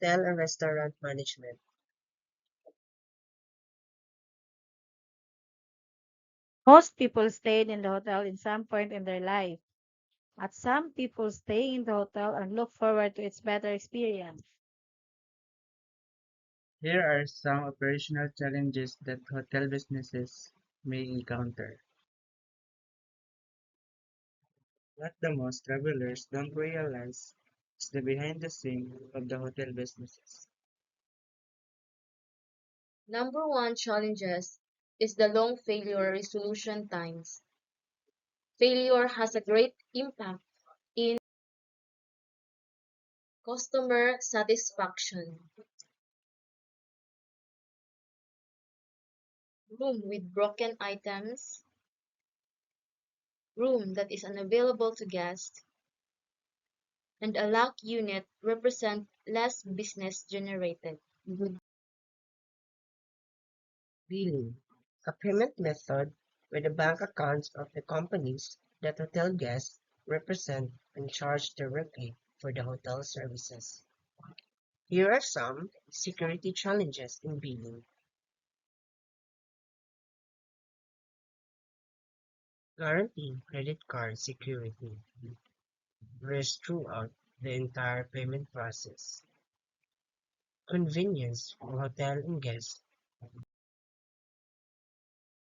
Hotel and restaurant management. Most people stayed in the hotel in some point in their life. But some people stay in the hotel and look forward to its better experience. Here are some operational challenges that hotel businesses may encounter. What the most travelers don't realize is the behind the scenes of the hotel businesses. Number one challenges is the long failure resolution times. Failure has a great impact in customer satisfaction. Room with broken items, room that is unavailable to guests, and a locked unit represent less business generated. Billing. A payment method where the bank accounts of the companies that hotel guests represent and charge directly for the hotel services. Here are some security challenges in billing. Guaranteeing credit card security. Risk throughout the entire payment process. Convenience for hotel and guests.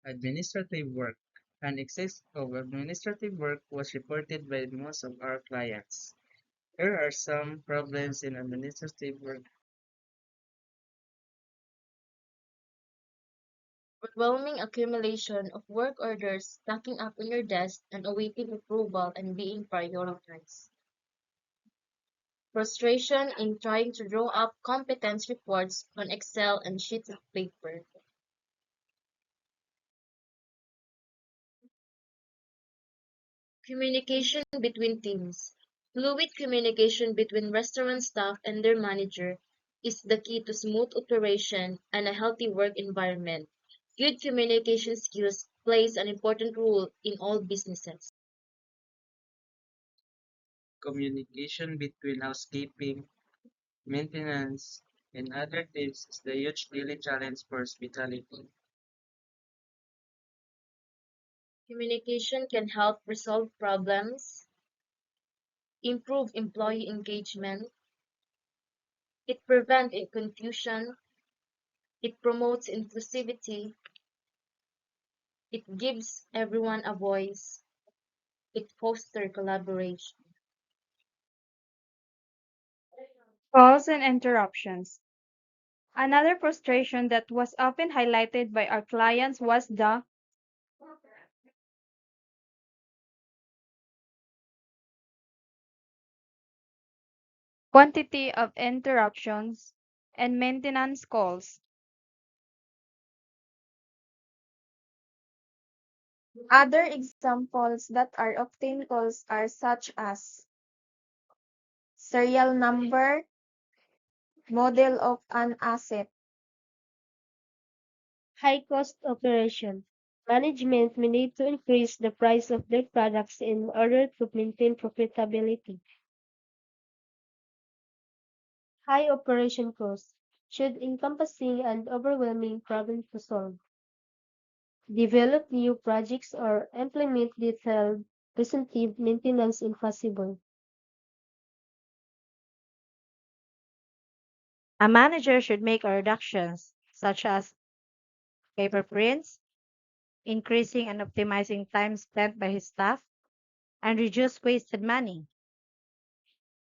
Administrative work. An excess of administrative work was reported by most of our clients. Here are some problems in administrative work. Overwhelming accumulation of work orders stacking up on your desk and awaiting approval and being prioritized. Frustration in trying to draw up competence reports on Excel and sheets of paper. Communication between teams. Fluid communication between restaurant staff and their manager is the key to smooth operation and a healthy work environment. Good communication skills plays an important role in all businesses. Communication between housekeeping, maintenance, and other teams is the huge daily challenge for hospitality. Communication can help resolve problems, improve employee engagement, it prevents confusion, it promotes inclusivity, it gives everyone a voice, it fosters collaboration. Calls and interruptions. Another frustration that was often highlighted by our clients was the quantity of interruptions and maintenance calls. Other examples that are often calls are such as serial number, model of an asset. High-cost operation. Management may need to increase the price of their products in order to maintain profitability. High operation costs should encompassing an overwhelming problem to solve. Develop new projects or implement detailed preventive maintenance impossible. A manager should make reductions, such as paper prints, increasing and optimizing time spent by his staff, and reduce wasted money.